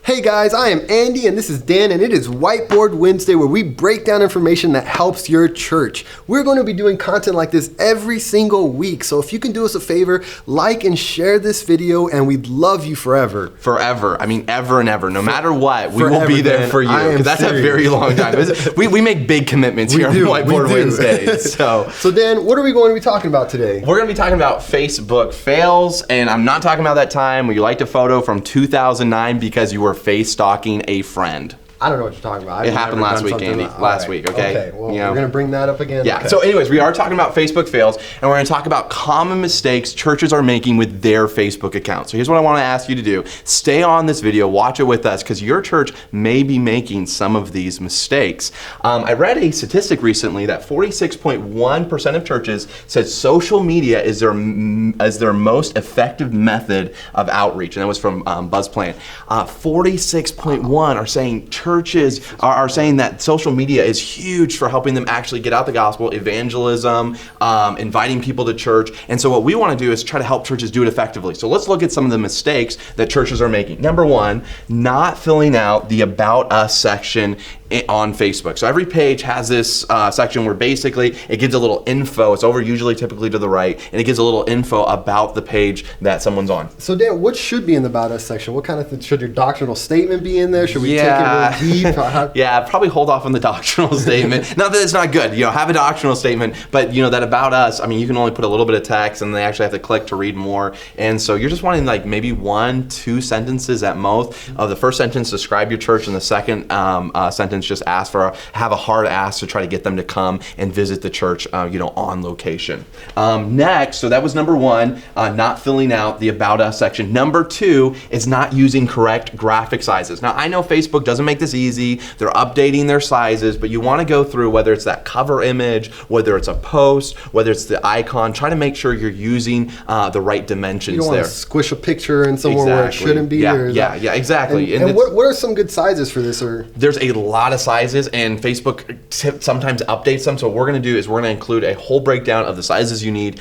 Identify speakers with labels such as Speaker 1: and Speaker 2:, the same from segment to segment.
Speaker 1: Hey guys, I am Andy and this is Dan, and it is Whiteboard Wednesday, where we break down information that helps your church. We're going to be doing content like this every single week, so if you can do us a favor, like and share this video, and we'd love you forever.
Speaker 2: Forever. I mean, ever and ever. No matter what, we will be there for you. Because that's a very long time. We make big commitments here on Whiteboard Wednesdays. So
Speaker 1: Dan, what are we going to be talking about today?
Speaker 2: We're going to be talking about Facebook fails, and I'm not talking about that time where you liked a photo from 2009 because you were face stalking a friend.
Speaker 1: I don't know what you're talking about.
Speaker 2: It happened last week, Andy. Last week, okay?
Speaker 1: Okay, well, we're going to bring that up again.
Speaker 2: Yeah,
Speaker 1: okay.
Speaker 2: So anyways, we are talking about Facebook fails, and we're going to talk about common mistakes churches are making with their Facebook account. So here's what I want to ask you to do. Stay on this video, watch it with us, because your church may be making some of these mistakes. I read a statistic recently that 46.1% of churches said social media is their most effective method of outreach, and that was from BuzzPlant. 46.1 are saying churches are saying that social media is huge for helping them actually get out the gospel, evangelism, inviting people to church. And so what we want to do is try to help churches do it effectively. So let's look at some of the mistakes that churches are making. Number one, not filling out the About Us section on Facebook. So every page has this section where basically it gives a little info. It's over usually typically to the right, and it gives a little info about the page that someone's on.
Speaker 1: So Dan, what should be in the About Us section? What kind of should your doctrinal statement be in there? Should we take it real deep?
Speaker 2: Yeah, probably hold off on the doctrinal statement. Not that it's not good, have a doctrinal statement, but that About Us, I mean, you can only put a little bit of text and they actually have to click to read more. And so you're just wanting like maybe 1-2 sentences at most. Of the first sentence, describe your church, and the second sentence just have a hard ask to try to get them to come and visit the church, on location. Next, so that was number one, not filling out the About Us section. Number two is not using correct graphic sizes. Now, I know Facebook doesn't make this easy. They're updating their sizes, but you want to go through whether it's that cover image, whether it's a post, whether it's the icon, try to make sure you're using the right dimensions there.
Speaker 1: You don't want to squish a picture in somewhere where it shouldn't be.
Speaker 2: Yeah, exactly.
Speaker 1: And what are some good sizes for this?
Speaker 2: There's a lot of sizes, and Facebook sometimes updates them. So what we're going to do is we're going to include a whole breakdown of the sizes you need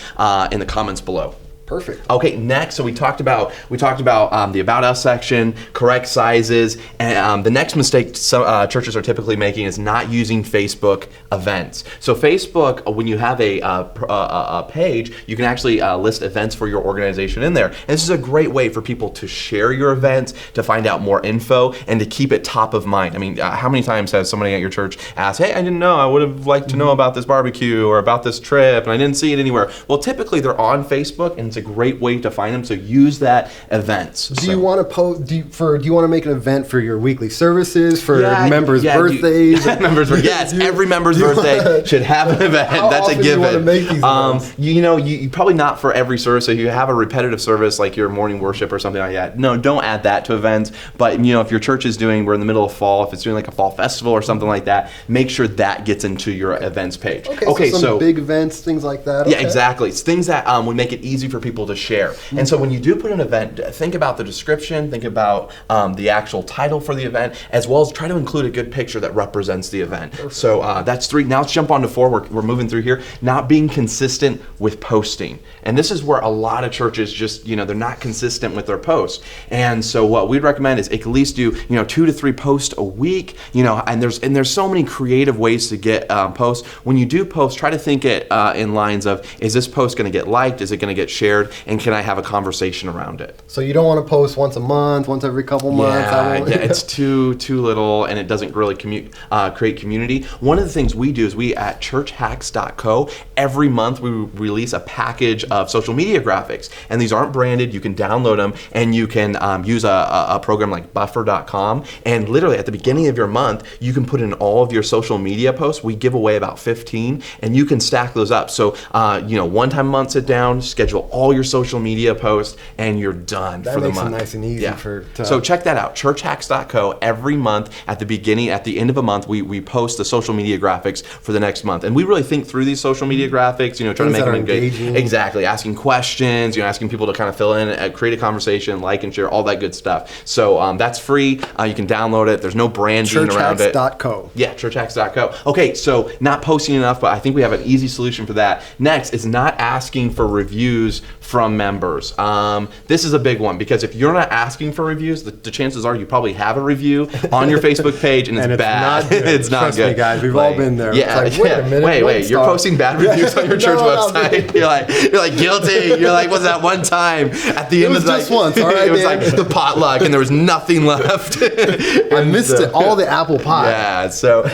Speaker 2: in the comments below.
Speaker 1: Perfect.
Speaker 2: Okay, next, so we talked about the About Us section, correct sizes, and the next mistake churches are typically making is not using Facebook events. So Facebook, when you have a page, you can actually list events for your organization in there. And this is a great way for people to share your events, to find out more info, and to keep it top of mind. I mean, how many times has somebody at your church asked, hey, I didn't know, I would have liked to know about this barbecue or about this trip, and I didn't see it anywhere. Well, typically they're on Facebook, and it's a great way to find them, so use that events.
Speaker 1: Do you want to post? Do you want to make an event for your weekly services, for members' birthdays?
Speaker 2: Yes, every member's birthday should have an event. That's a given.
Speaker 1: Do you want to make these events?
Speaker 2: You probably not for every service. So you have a repetitive service like your morning worship or something like that. No, don't add that to events. But if your church is we're in the middle of fall, if it's doing like a fall festival or something like that, make sure that gets into your events page.
Speaker 1: Okay, so some big events, things like that.
Speaker 2: Yeah, exactly. It's things that would make it easy for people to share. And so when you do put an event, think about the description, think about the actual title for the event, as well as try to include a good picture that represents the event. Perfect. So that's 3. Now let's jump on to 4. We're moving through here. Not being consistent with posting. And this is where a lot of churches just, they're not consistent with their posts. And so what we'd recommend is at least do, 2 to 3 posts a week, and there's so many creative ways to get posts. When you do post, try to think it in lines of, is this post going to get liked? Is it going to get shared? And can I have a conversation around it?
Speaker 1: So you don't want to post once a month, once every couple months?
Speaker 2: Yeah, it's too little, and it doesn't really create community. One of the things we do is we at churchhacks.co, every month we release a package of social media graphics, and these aren't branded. You can download them, and you can use a program like buffer.com, and literally at the beginning of your month, you can put in all of your social media posts. We give away about 15, and you can stack those up. So, one time a month, sit down, schedule all your social media post, and you're done for the month.
Speaker 1: That makes it nice and easy.
Speaker 2: Yeah. So check that out, churchhacks.co. Every month at the end of a month, we post the social media graphics for the next month. And we really think through these social media graphics, trying to make them engaging. Exactly. Asking questions, asking people to kind of fill in, create a conversation, like and share, all that good stuff. So that's free. You can download it. There's no branding around it.
Speaker 1: Churchhacks.co.
Speaker 2: Yeah, churchhacks.co. Okay, so not posting enough, but I think we have an easy solution for that. Next is not asking for reviews from members. This is a big one because if you're not asking for reviews, the chances are you probably have a review on your Facebook page and it's bad.
Speaker 1: Not good.
Speaker 2: It's not
Speaker 1: Trust
Speaker 2: good.
Speaker 1: me, guys. We've all been there.
Speaker 2: Yeah,
Speaker 1: it's like, wait a minute.
Speaker 2: wait. You're posting bad reviews on your church website. You're like guilty. You're like, what's that one time at the end
Speaker 1: was
Speaker 2: of the
Speaker 1: just once, all right,
Speaker 2: it was
Speaker 1: Dan.
Speaker 2: like the potluck and there was nothing left.
Speaker 1: I missed it. All the apple pie.
Speaker 2: Yeah. So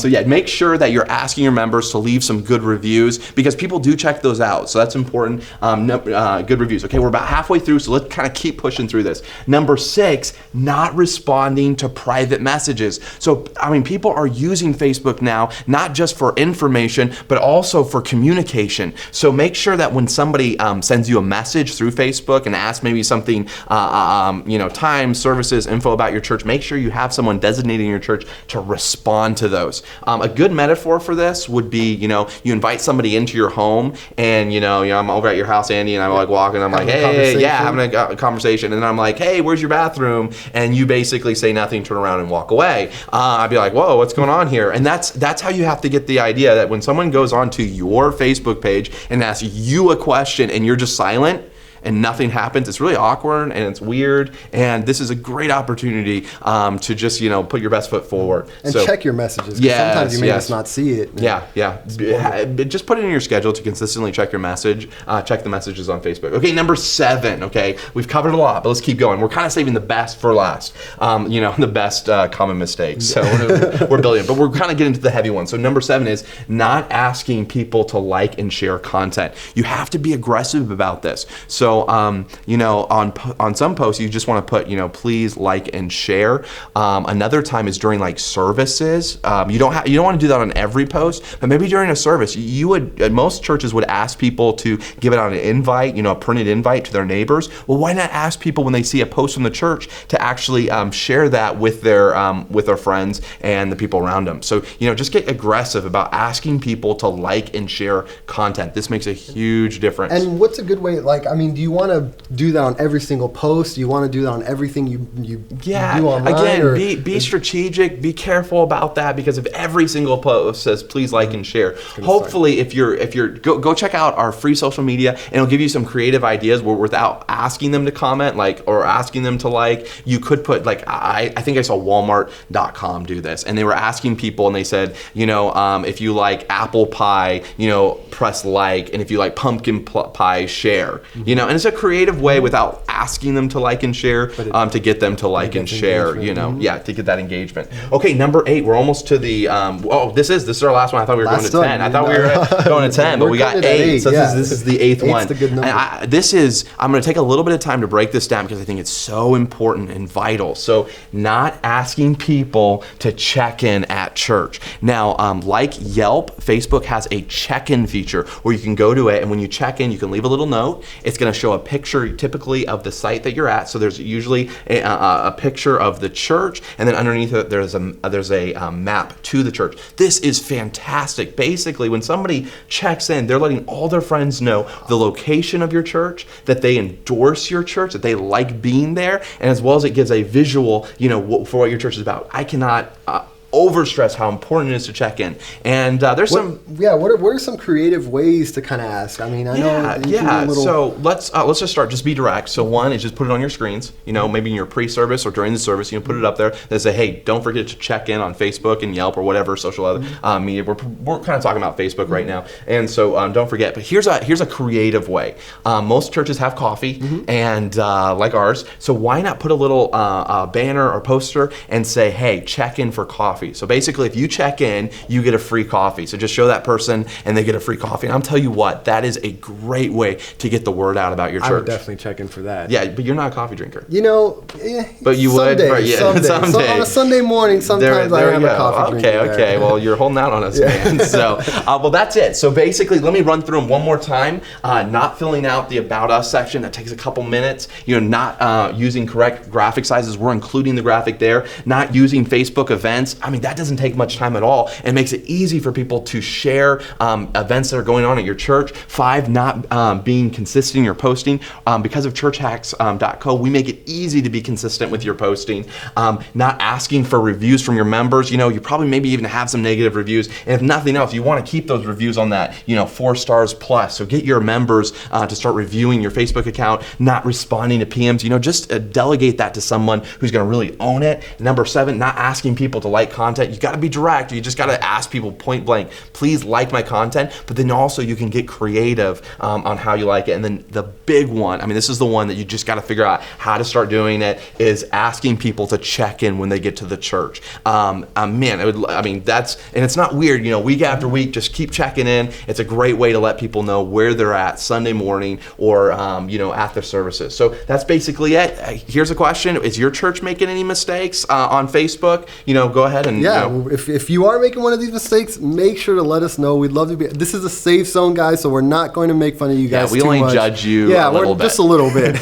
Speaker 2: yeah, make sure that you're asking your members to leave some good reviews because people do check those out. So that's important. Good reviews. Okay, we're about halfway through, so let's kind of keep pushing through this. Number 6, not responding to private messages. So, I mean, people are using Facebook now, not just for information, but also for communication. So make sure that when somebody sends you a message through Facebook and asks maybe something, time, services, info about your church, make sure you have someone designated in your church to respond to those. A good metaphor for this would be, you invite somebody into your home and, I'm over at your house, Andy, and I'm like walking, I'm like, hey, yeah, having a conversation. And then I'm like, hey, where's your bathroom? And you basically say nothing, turn around and walk away. I'd be like, whoa, what's going on here? And that's how you have to get the idea that when someone goes onto your Facebook page and asks you a question and you're just silent, and nothing happens, it's really awkward and it's weird. And this is a great opportunity to just, put your best foot forward.
Speaker 1: And check your messages.
Speaker 2: Yes,
Speaker 1: sometimes you may just not see it.
Speaker 2: Yeah. Just put it in your schedule to consistently check your message, check the messages on Facebook. Okay, number 7, okay? We've covered a lot, but let's keep going. We're kind of saving the best for last, the best common mistakes. So we're building it, but we're kind of getting to the heavy one. So number 7 is not asking people to like and share content. You have to be aggressive about this. So, on some posts, you just want to put, please like and share. Another time is during like services. You don't want to do that on every post, but maybe during a service, most churches would ask people to give it on an invite, a printed invite to their neighbors. Well, why not ask people when they see a post from the church to actually share that with their friends and the people around them? So, just get aggressive about asking people to like and share content. This makes a huge difference.
Speaker 1: And what's a good way, do you want to do that on every single post? Do you want to do that on everything you do online?
Speaker 2: Again, be strategic, be careful about that, because if every single post says please like and share, hopefully if you're go check out our free social media and it'll give you some creative ideas where without asking them to comment or asking them to like, you could put I think I saw Walmart.com do this, and they were asking people and they said, if you like apple pie, press like, and if you like pumpkin pie, share. And it's a creative way without asking them to like and share to get them to like and share, to get that engagement. Okay, number 8, we're almost to the, this is our last one. I thought we were going to 10. I thought we were going to 10, but we got 8. So this is the 8th one.
Speaker 1: The good number.
Speaker 2: And I'm going to take a little bit of time to break this down because I think it's so important and vital. So not asking people to check in at church. Now, like Yelp, Facebook has a check-in feature where you can go to it, and when you check in, you can leave a little note. It's going to show a picture typically of the site that you're at. So there's usually a picture of the church, and then underneath it there's a map to the church. This is fantastic. Basically, when somebody checks in, they're letting all their friends know the location of your church, that they endorse your church, that they like being there, and as well as it gives a visual, for what your church is about. I cannot overstress how important it is to check in. And there's
Speaker 1: what are some creative ways to kind of ask? I know
Speaker 2: so let's just start. Just be direct. So one is just put it on your screens, maybe in your pre-service or during the service, put it up there that say, hey, don't forget to check in on Facebook and Yelp or whatever social other media. We're kind of talking about Facebook right now, and so don't forget. But here's a creative way. Most churches have coffee and like ours, so why not put a little banner or poster and say, hey, check in for coffee. So basically, if you check in, you get a free coffee. So just show that person and they get a free coffee. And I'm telling you what, that is a great way to get the word out about your church.
Speaker 1: I would definitely check in for that.
Speaker 2: Yeah, but you're not a coffee drinker.
Speaker 1: But you would?
Speaker 2: Someday.
Speaker 1: So on a Sunday morning, sometimes I have a coffee drinker.
Speaker 2: Okay. Well, you're holding out on us, man. So, well, that's it. So basically, let me run through them one more time. Not filling out the About Us section. That takes a couple minutes. Not using correct graphic sizes. We're including the graphic there. Not using Facebook events. that doesn't take much time at all and makes it easy for people to share events that are going on at your church. 5, not being consistent in your posting. Because of churchhacks.co, we make it easy to be consistent with your posting. Not asking for reviews from your members. You probably maybe even have some negative reviews. And if nothing else, you want to keep those reviews on that, 4 stars plus. So get your members to start reviewing your Facebook account, not responding to PMs. Just delegate that to someone who's going to really own it. Number 7, not asking people to like content. You got to be direct. You just got to ask people point blank, please like my content. But then also you can get creative on how you like it. And then the big one, this is the one that you just got to figure out how to start doing it, is asking people to check in when they get to the church. That's, and it's not weird, week after week, just keep checking in. It's a great way to let people know where they're at Sunday morning or, at their services. So that's basically it. Here's a question. Is your church making any mistakes on Facebook? Go ahead and,
Speaker 1: if you are making one of these mistakes, make sure to let us know. We'd love to be, this is a safe zone, guys, so we're not going to make fun of you guys
Speaker 2: we
Speaker 1: too
Speaker 2: only
Speaker 1: much.
Speaker 2: Judge you a little bit.
Speaker 1: Just a little bit.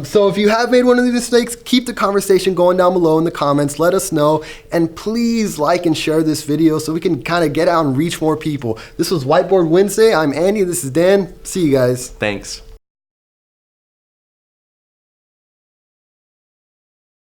Speaker 1: So if you have made one of these mistakes, keep the conversation going down below in the comments. Let us know. And please like and share this video so we can kind of get out and reach more people. This was Whiteboard Wednesday. I'm Andy. This is Dan. See you guys.
Speaker 2: Thanks.